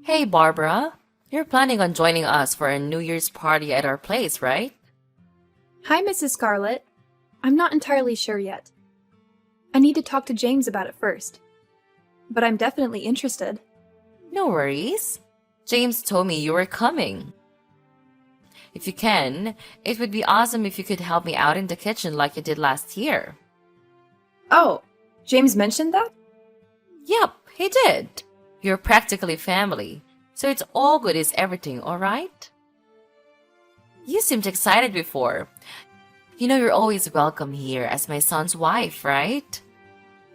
Hey, Barbara. You're planning on joining us for a New Year's party at our place, right? Hi, Mrs. Scarlett. I'm not entirely sure yet. I need to talk to James about it first. But I'm definitely interested. No worries. James told me you were coming. If you can, it would be awesome if you could help me out in the kitchen like you did last year. Oh, James mentioned that? Yep, he did. You're practically family, so it's all good is everything, alright? You seemed excited before. You know you're always welcome here as my son's wife, right?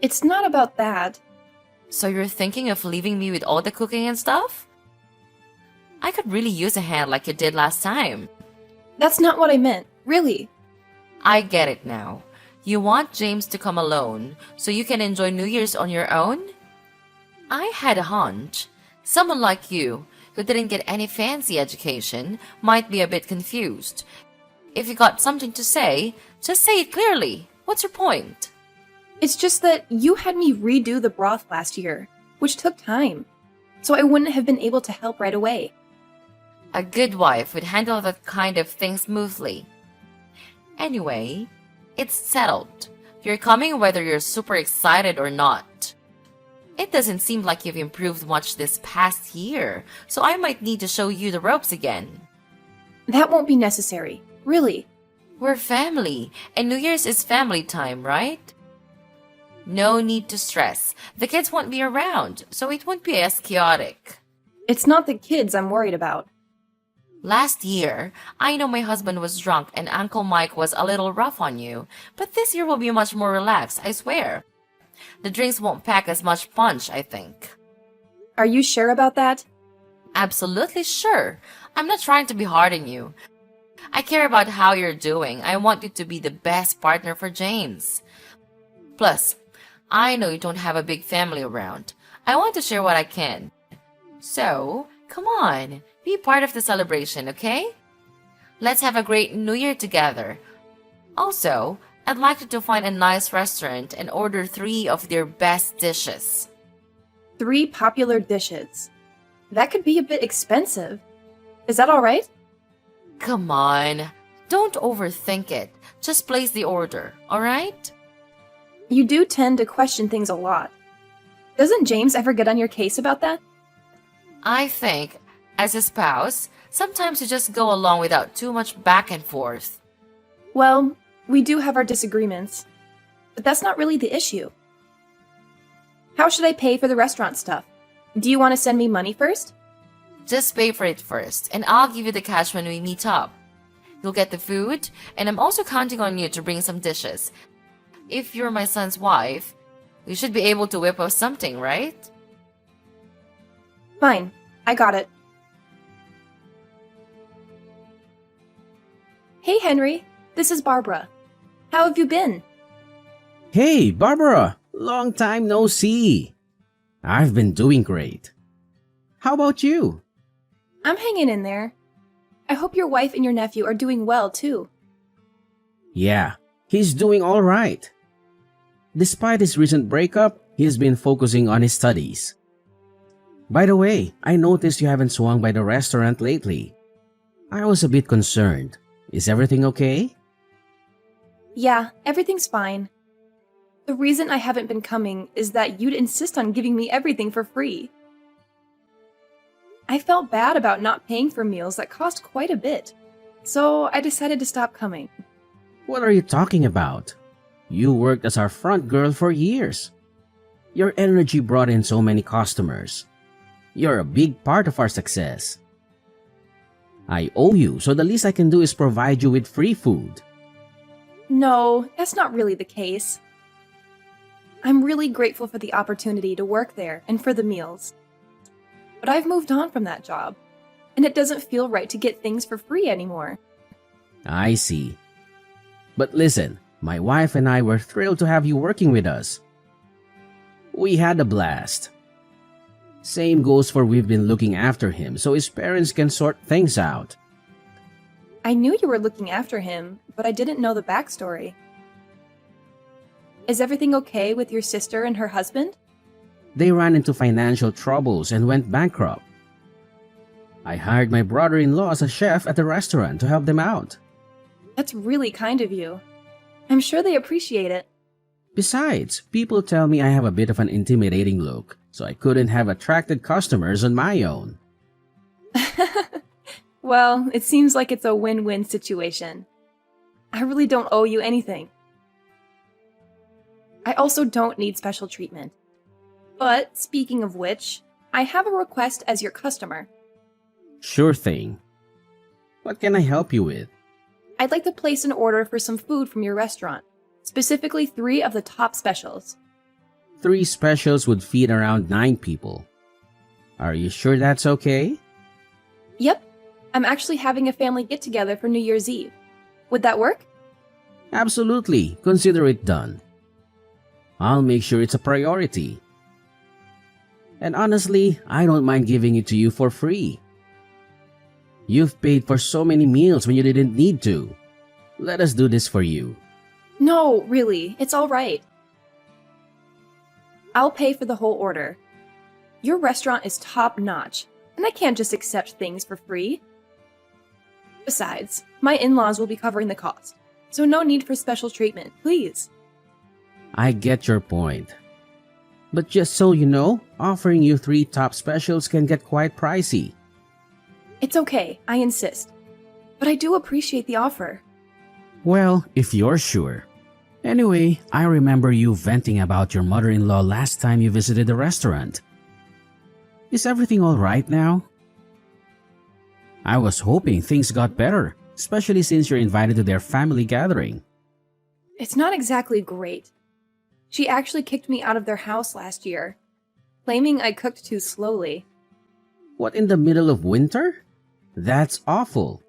It's not about that. So you're thinking of leaving me with all the cooking and stuff? I could really use a hand like you did last time. That's not what I meant, really. I get it now. You want James to come alone so you can enjoy New Year's on your own? I had a hunch. Someone like you, who didn't get any fancy education, might be a bit confused. If you got something to say, just say it clearly. What's your point? It's just that you had me redo the broth last year, which took time, so I wouldn't have been able to help right away. A good wife would handle that kind of thing smoothly. Anyway, it's settled. You're coming whether you're super excited or not. It doesn't seem like you've improved much this past year, so I might need to show you the ropes again. That won't be necessary, really. We're family, and New Year's is family time, right? No need to stress. The kids won't be around, so it won't be as chaotic. It's not the kids I'm worried about. Last year, I know my husband was drunk and Uncle Mike was a little rough on you, but this year will be much more relaxed, I swear. The drinks won't pack as much punch, I think. Are you sure about that? Absolutely sure. I'm not trying to be hard on you. I care about how you're doing. I want you to be the best partner for James. Plus, I know you don't have a big family around. I want to share what I can. So, come on, be part of the celebration, okay? Let's have a great New Year together. Also, I'd like you to find a nice restaurant and order 3 of their best dishes. 3 popular dishes. That could be a bit expensive. Is that all right? Come on, don't overthink it. Just place the order, alright? You do tend to question things a lot. Doesn't James ever get on your case about that? I think, as a spouse, sometimes you just go along without too much back and forth. Well, we do have our disagreements, but that's not really the issue. How should I pay for the restaurant stuff? Do you want to send me money first? Just pay for it first, and I'll give you the cash when we meet up. You'll get the food, and I'm also counting on you to bring some dishes. If you're my son's wife, you should be able to whip up something, right? Fine, I got it. Hey, Henry, this is Barbara. How have you been? Hey, Barbara! Long time no see. I've been doing great. How about you? I'm hanging in there. I hope your wife and your nephew are doing well, too. Yeah, he's doing all right. Despite his recent breakup, he's been focusing on his studies. By the way, I noticed you haven't swung by the restaurant lately. I was a bit concerned. Is everything okay? Yeah, everything's fine. The reason I haven't been coming is that you'd insist on giving me everything for free. I felt bad about not paying for meals that cost quite a bit, so I decided to stop coming. What are you talking about? You worked as our front girl for years. Your energy brought in so many customers. You're a big part of our success. I owe you, so the least I can do is provide you with free food. No, that's not really the case. I'm really grateful for the opportunity to work there and for the meals. But I've moved on from that job, and it doesn't feel right to get things for free anymore. I see. But listen, my wife and I were thrilled to have you working with us. We had a blast. Same goes for we've been looking after him so his parents can sort things out. I knew you were looking after him, but I didn't know the backstory. Is everything okay with your sister and her husband? They ran into financial troubles and went bankrupt. I hired my brother-in-law as a chef at the restaurant to help them out. That's really kind of you. I'm sure they appreciate it. Besides, people tell me I have a bit of an intimidating look, so I couldn't have attracted customers on my own. Well, it seems like it's a win-win situation. I really don't owe you anything. I also don't need special treatment. But, speaking of which, I have a request as your customer. Sure thing. What can I help you with? I'd like to place an order for some food from your restaurant, specifically 3 of the top specials. 3 specials would feed around 9 people. Are you sure that's okay? Yep, I'm actually having a family get-together for New Year's Eve. Would that work? Absolutely. Consider it done. I'll make sure it's a priority. And honestly, I don't mind giving it to you for free. You've paid for so many meals when you didn't need to. Let us do this for you. No, really, it's all right. I'll pay for the whole order. Your restaurant is top-notch, and I can't just accept things for free. Besides, my in-laws will be covering the cost, so no need for special treatment, please. I get your point. But just so you know, offering you 3 top specials can get quite pricey. It's okay, I insist. But I do appreciate the offer. Well, if you're sure. Anyway, I remember you venting about your mother-in-law last time you visited the restaurant. Is everything all right now? I was hoping things got better, especially since you're invited to their family gathering. It's not exactly great. She actually kicked me out of their house last year, claiming I cooked too slowly. What, in the middle of winter? That's awful.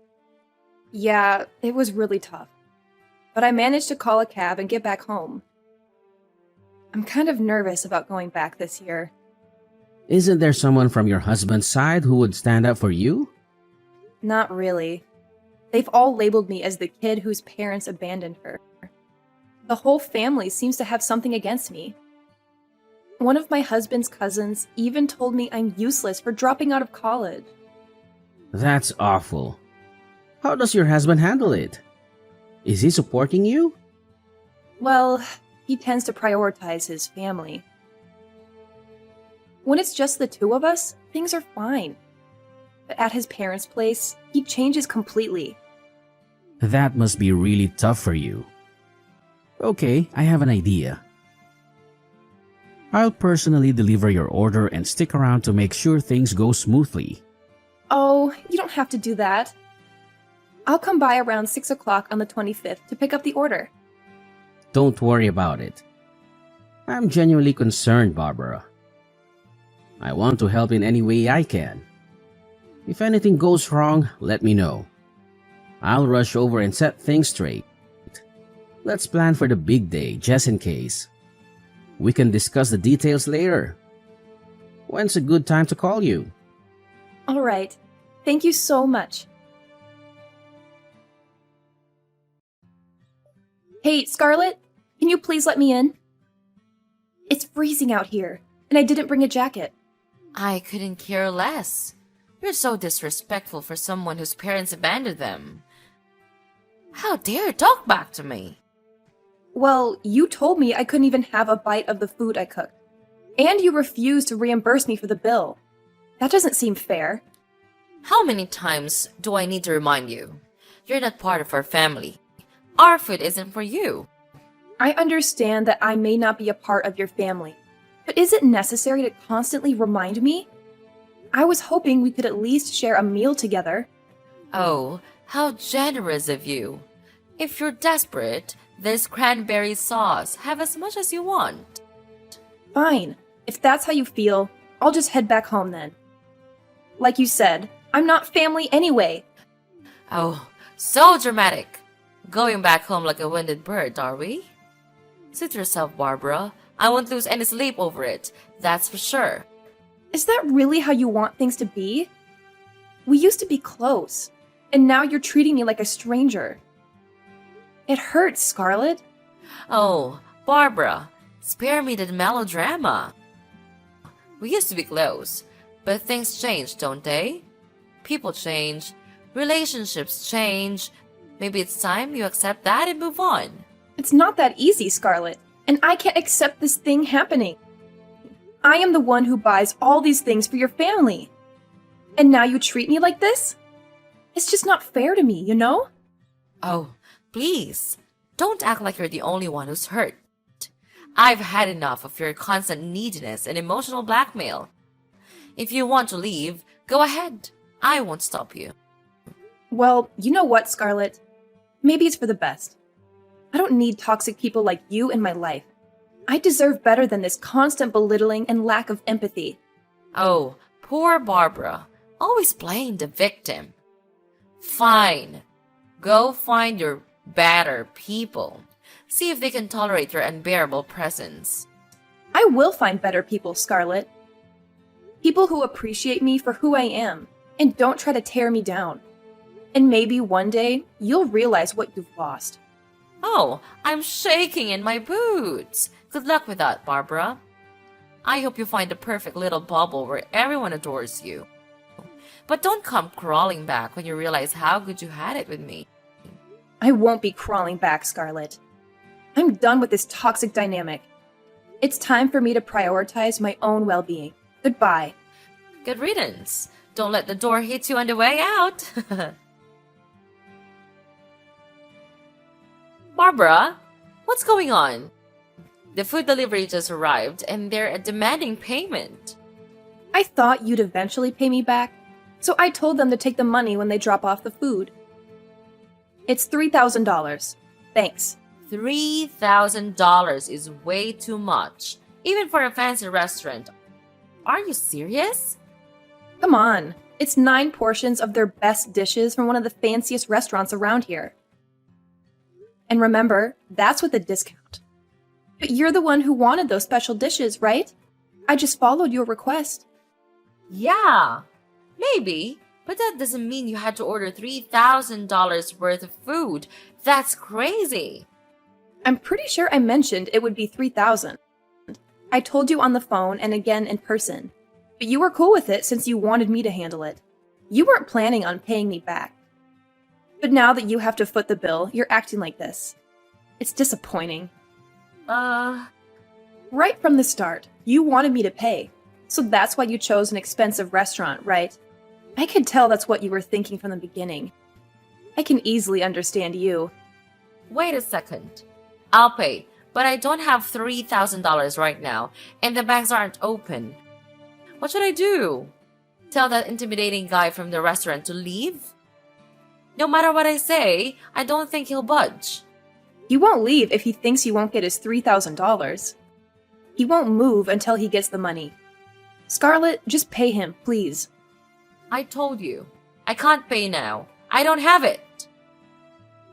Yeah, it was really tough. But I managed to call a cab and get back home. I'm kind of nervous about going back this year. Isn't there someone from your husband's side who would stand up for you? Not really. They've all labeled me as the kid whose parents abandoned her. The whole family seems to have something against me. One of my husband's cousins even told me I'm useless for dropping out of college. That's awful. How does your husband handle it? Is he supporting you? Well, he tends to prioritize his family. When it's just the 2 of us, things are fine. But at his parents' place, he changes completely. That must be really tough for you. Okay, I have an idea. I'll personally deliver your order and stick around to make sure things go smoothly. Oh, you don't have to do that. I'll come by around 6 o'clock on the 25th to pick up the order. Don't worry about it. I'm genuinely concerned, Barbara. I want to help in any way I can. If anything goes wrong, let me know. I'll rush over and set things straight. Let's plan for the big day, just in case. We can discuss the details later. When's a good time to call you? All right. Thank you so much. Hey, Scarlett, can you please let me in? It's freezing out here, and I didn't bring a jacket. I couldn't care less. You're so disrespectful for someone whose parents abandoned them. How dare you talk back to me? Well, you told me I couldn't even have a bite of the food I cooked. And you refused to reimburse me for the bill. That doesn't seem fair. How many times do I need to remind you? You're not part of our family. Our food isn't for you. I understand that I may not be a part of your family, but is it necessary to constantly remind me? I was hoping we could at least share a meal together. Oh, how generous of you. If you're desperate, this cranberry sauce. Have as much as you want. Fine. If that's how you feel, I'll just head back home then. Like you said, I'm not family anyway. Oh, so dramatic. Going back home like a winded bird, are we? Suit yourself, Barbara. I won't lose any sleep over it, that's for sure. Is that really how you want things to be? We used to be close, and now you're treating me like a stranger. It hurts, Scarlett. Oh, Barbara, spare me the melodrama. We used to be close, but things change, don't they? People change, relationships change. Maybe it's time you accept that and move on. It's not that easy, Scarlett, and I can't accept this thing happening. I am the one who buys all these things for your family. And now you treat me like this? It's just not fair to me, you know? Oh, please, don't act like you're the only one who's hurt. I've had enough of your constant neediness and emotional blackmail. If you want to leave, go ahead. I won't stop you. Well, you know what, Scarlett? Maybe it's for the best. I don't need toxic people like you in my life. I deserve better than this constant belittling and lack of empathy. Oh, poor Barbara, always playing the victim. Fine. Go find your better people. See if they can tolerate your unbearable presence. I will find better people, Scarlett. People who appreciate me for who I am and don't try to tear me down. And maybe one day you'll realize what you've lost. Oh, I'm shaking in my boots. Good luck with that, Barbara. I hope you find the perfect little bubble where everyone adores you. But don't come crawling back when you realize how good you had it with me. I won't be crawling back, Scarlett. I'm done with this toxic dynamic. It's time for me to prioritize my own well-being. Goodbye. Good riddance. Don't let the door hit you on the way out. Barbara, what's going on? The food delivery just arrived and they're demanding payment. I thought you'd eventually pay me back, so I told them to take the money when they drop off the food. It's $3,000. Thanks. $3,000 is way too much, even for a fancy restaurant. Are you serious? Come on. It's 9 portions of their best dishes from one of the fanciest restaurants around here. And remember, that's with a discount. But you're the one who wanted those special dishes, right? I just followed your request. Yeah, maybe, but that doesn't mean you had to order $3,000 worth of food. That's crazy. I'm pretty sure I mentioned it would be $3,000. I told you on the phone and again in person, but you were cool with it since you wanted me to handle it. You weren't planning on paying me back. But now that you have to foot the bill, you're acting like this. It's disappointing. Right from the start, you wanted me to pay, so that's why you chose an expensive restaurant, right? I could tell that's what you were thinking from the beginning. I can easily understand you. Wait a second. I'll pay, but I don't have $3,000 right now, and the banks aren't open. What should I do? Tell that intimidating guy from the restaurant to leave? No matter what I say, I don't think he'll budge. He won't leave if he thinks he won't get his $3,000. He won't move until he gets the money. Scarlett, just pay him, please. I told you. I can't pay now. I don't have it.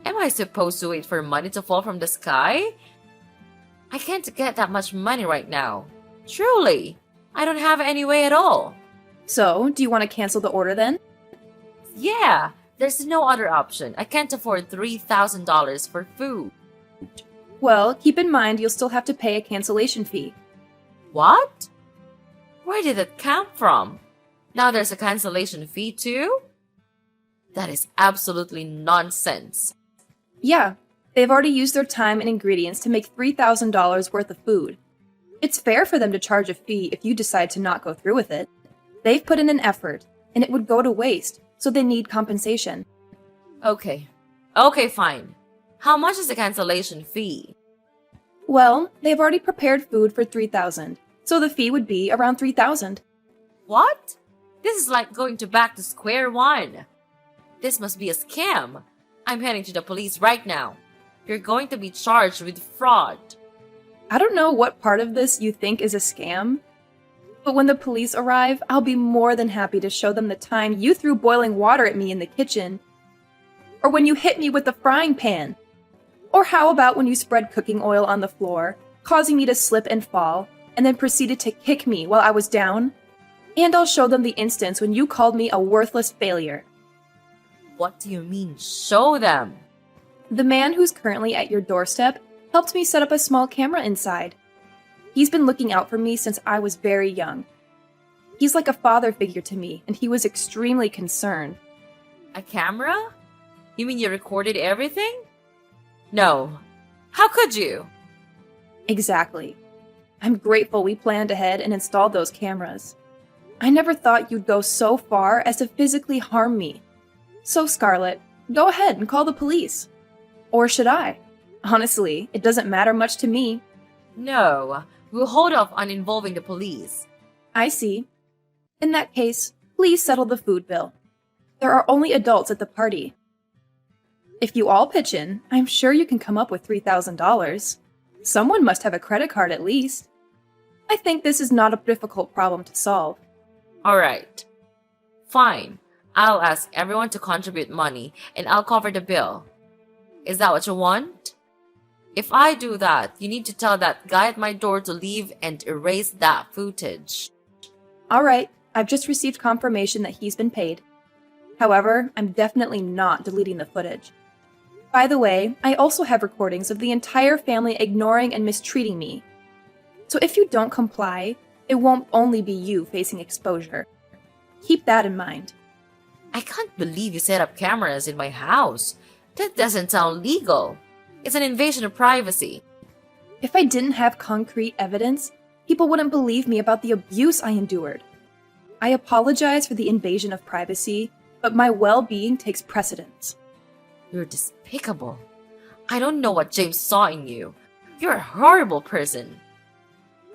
Am I supposed to wait for money to fall from the sky? I can't get that much money right now. Truly, I don't have any way at all. So, do you want to cancel the order then? Yeah, there's no other option. I can't afford $3,000 for food. Well, keep in mind you'll still have to pay a cancellation fee. What? Where did it come from? Now there's a cancellation fee too? That is absolutely nonsense. Yeah, they've already used their time and ingredients to make $3,000 worth of food. It's fair for them to charge a fee if you decide to not go through with it. They've put in an effort, and it would go to waste, so they need compensation. Okay, fine. How much is the cancellation fee? Well, they've already prepared food for $3,000, so the fee would be around $3,000. What? This is like going back to square one. This must be a scam. I'm heading to the police right now. You're going to be charged with fraud. I don't know what part of this you think is a scam, but when the police arrive, I'll be more than happy to show them the time you threw boiling water at me in the kitchen, or when you hit me with the frying pan, or how about when you spread cooking oil on the floor, causing me to slip and fall, and then proceeded to kick me while I was down? And I'll show them the instance when you called me a worthless failure. What do you mean, show them? The man who's currently at your doorstep helped me set up a small camera inside. He's been looking out for me since I was very young. He's like a father figure to me, and he was extremely concerned. A camera? You mean you recorded everything? No. How could you? Exactly. I'm grateful we planned ahead and installed those cameras. I never thought you'd go so far as to physically harm me. So, Scarlett, go ahead and call the police. Or should I? Honestly, it doesn't matter much to me. No. We'll hold off on involving the police. I see. In that case, please settle the food bill. There are only adults at the party. If you all pitch in, I'm sure you can come up with $3,000. Someone must have a credit card at least. I think this is not a difficult problem to solve. Alright. Fine. I'll ask everyone to contribute money and I'll cover the bill. Is that what you want? If I do that, you need to tell that guy at my door to leave and erase that footage. Alright, I've just received confirmation that he's been paid. However, I'm definitely not deleting the footage. By the way, I also have recordings of the entire family ignoring and mistreating me. So if you don't comply, it won't only be you facing exposure. Keep that in mind. I can't believe you set up cameras in my house. That doesn't sound legal. It's an invasion of privacy. If I didn't have concrete evidence, people wouldn't believe me about the abuse I endured. I apologize for the invasion of privacy, but my well-being takes precedence. You're despicable. I don't know what James saw in you. You're a horrible person.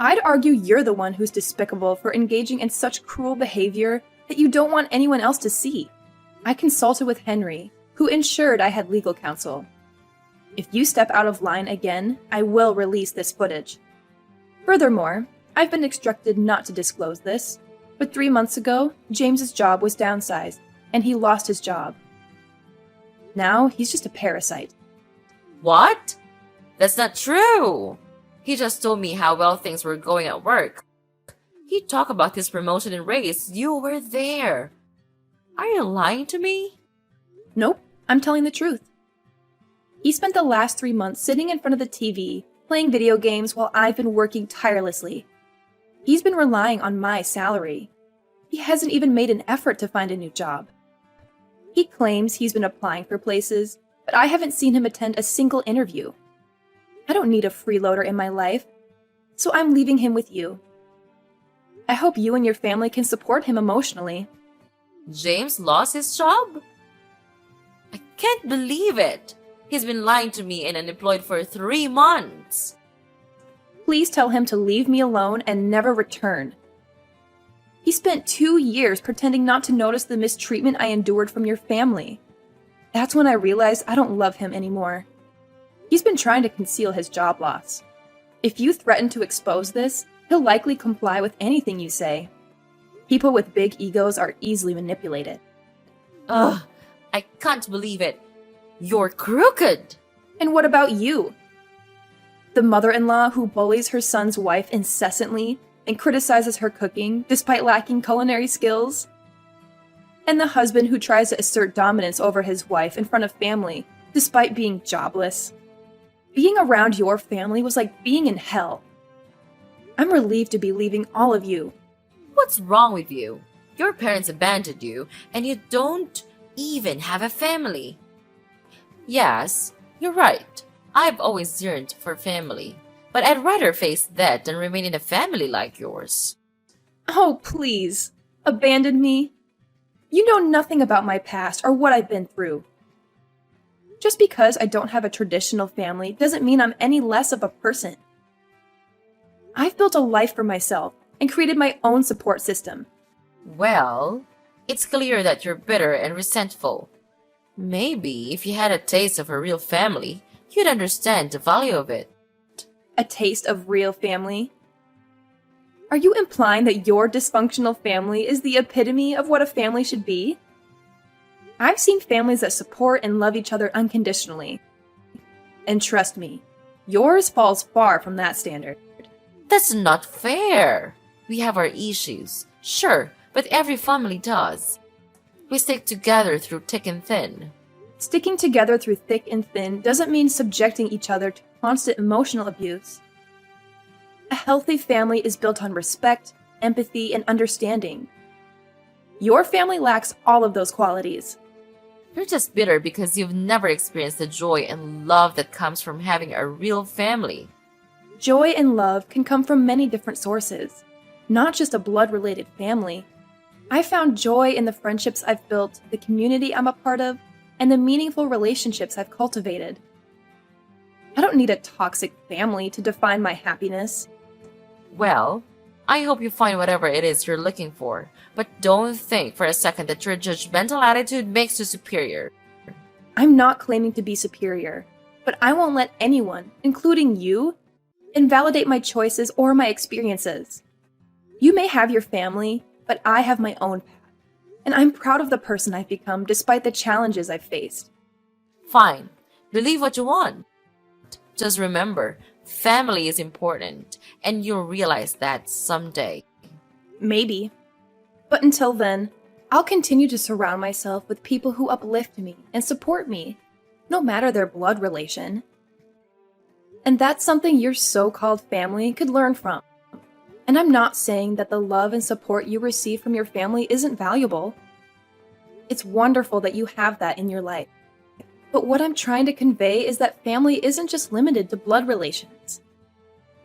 I'd argue you're the one who's despicable for engaging in such cruel behavior that you don't want anyone else to see. I consulted with Henry, who ensured I had legal counsel. If you step out of line again, I will release this footage. Furthermore, I've been instructed not to disclose this, but 3 months ago, James's job was downsized, and he lost his job. Now, he's just a parasite. What? That's not true. He just told me how well things were going at work. He talked about his promotion and raise. You were there. Are you lying to me? Nope, I'm telling the truth. He spent the last 3 months sitting in front of the TV, playing video games while I've been working tirelessly. He's been relying on my salary. He hasn't even made an effort to find a new job. He claims he's been applying for places, but I haven't seen him attend a single interview. I don't need a freeloader in my life, so I'm leaving him with you. I hope you and your family can support him emotionally. James lost his job? I can't believe it. He's been lying to me and unemployed for 3 months. Please tell him to leave me alone and never return. He spent 2 years pretending not to notice the mistreatment I endured from your family. That's when I realized I don't love him anymore. He's been trying to conceal his job loss. If you threaten to expose this, he'll likely comply with anything you say. People with big egos are easily manipulated. Ugh, I can't believe it. You're crooked. And what about you? The mother-in-law who bullies her son's wife incessantly and criticizes her cooking despite lacking culinary skills? And the husband who tries to assert dominance over his wife in front of family despite being jobless? Being around your family was like being in hell. I'm relieved to be leaving all of you. What's wrong with you? Your parents abandoned you, and you don't even have a family. Yes, you're right. I've always yearned for family, but I'd rather face that than remain in a family like yours. Oh, please. Abandon me? You know nothing about my past or what I've been through. Just because I don't have a traditional family doesn't mean I'm any less of a person. I've built a life for myself and created my own support system. Well, it's clear that you're bitter and resentful. Maybe if you had a taste of a real family, you'd understand the value of it. A taste of real family? Are you implying that your dysfunctional family is the epitome of what a family should be? I've seen families that support and love each other unconditionally. And trust me, yours falls far from that standard. That's not fair. We have our issues, sure, but every family does. We stick together through thick and thin. Sticking together through thick and thin doesn't mean subjecting each other to constant emotional abuse. A healthy family is built on respect, empathy, and understanding. Your family lacks all of those qualities. You're just bitter because you've never experienced the joy and love that comes from having a real family. Joy and love can come from many different sources, not just a blood-related family. I found joy in the friendships I've built, the community I'm a part of, and the meaningful relationships I've cultivated. I don't need a toxic family to define my happiness. Well, I hope you find whatever it is you're looking for, but don't think for a second that your judgmental attitude makes you superior. I'm not claiming to be superior, but I won't let anyone, including you, invalidate my choices or my experiences. You may have your family, but I have my own path, and I'm proud of the person I've become despite the challenges I've faced. Fine, believe what you want. Just remember, family is important, and you'll realize that someday. Maybe. But until then, I'll continue to surround myself with people who uplift me and support me, no matter their blood relation. And that's something your so-called family could learn from. And I'm not saying that the love and support you receive from your family isn't valuable. It's wonderful that you have that in your life. But what I'm trying to convey is that family isn't just limited to blood relations.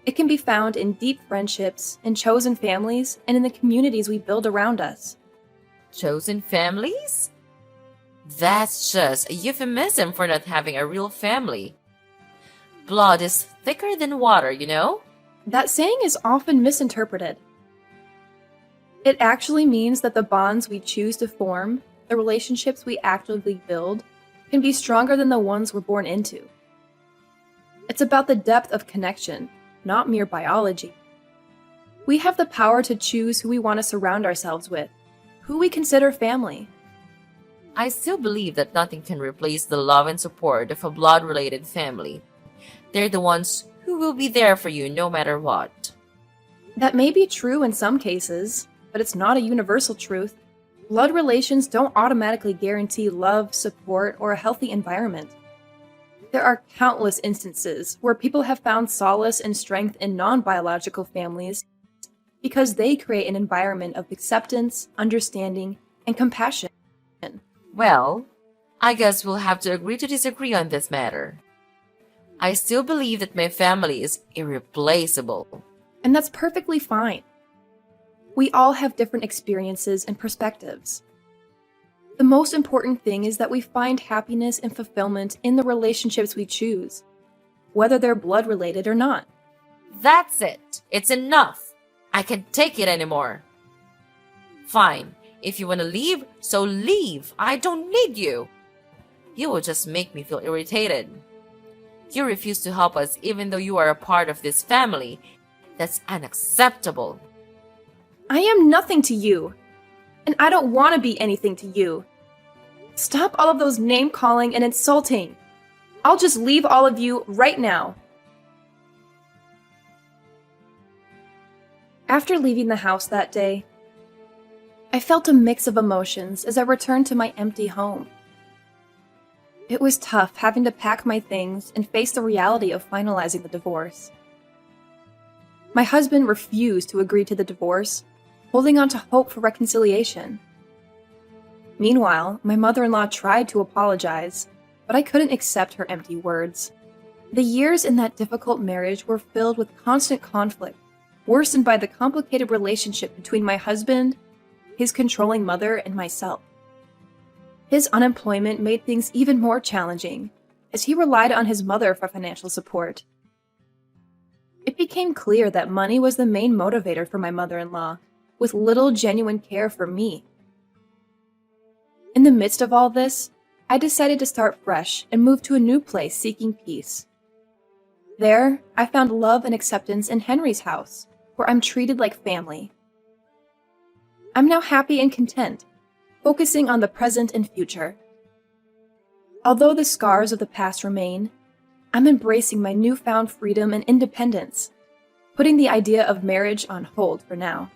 It can be found in deep friendships, in chosen families, and in the communities we build around us. Chosen families? That's just a euphemism for not having a real family. Blood is thicker than water, you know? That saying is often misinterpreted. It actually means that the bonds we choose to form, the relationships we actively build, can be stronger than the ones we're born into. It's about the depth of connection, not mere biology. We have the power to choose who we want to surround ourselves with, who we consider family. I still believe that nothing can replace the love and support of a blood-related family. They're the ones who will be there for you no matter what. That may be true in some cases, but it's not a universal truth. Blood relations don't automatically guarantee love, support, or a healthy environment. There are countless instances where people have found solace and strength in non-biological families because they create an environment of acceptance, understanding, and compassion. Well, I guess we'll have to agree to disagree on this matter. I still believe that my family is irreplaceable. And that's perfectly fine. We all have different experiences and perspectives. The most important thing is that we find happiness and fulfillment in the relationships we choose, whether they're blood related or not. That's it. It's enough. I can't take it anymore. Fine. If you want to leave, so leave. I don't need you. You will just make me feel irritated. You refuse to help us even though you are a part of this family. That's unacceptable. I am nothing to you, and I don't want to be anything to you. Stop all of those name-calling and insulting. I'll just leave all of you right now. After leaving the house that day, I felt a mix of emotions as I returned to my empty home. It was tough having to pack my things and face the reality of finalizing the divorce. My husband refused to agree to the divorce, holding on to hope for reconciliation. Meanwhile, my mother-in-law tried to apologize, but I couldn't accept her empty words. The years in that difficult marriage were filled with constant conflict, worsened by the complicated relationship between my husband, his controlling mother, and myself. His unemployment made things even more challenging, as he relied on his mother for financial support. It became clear that money was the main motivator for my mother-in-law, with little genuine care for me. In the midst of all this, I decided to start fresh and move to a new place seeking peace. There, I found love and acceptance in Henry's house, where I'm treated like family. I'm now happy and content, focusing on the present and future. Although the scars of the past remain, I'm embracing my newfound freedom and independence, putting the idea of marriage on hold for now.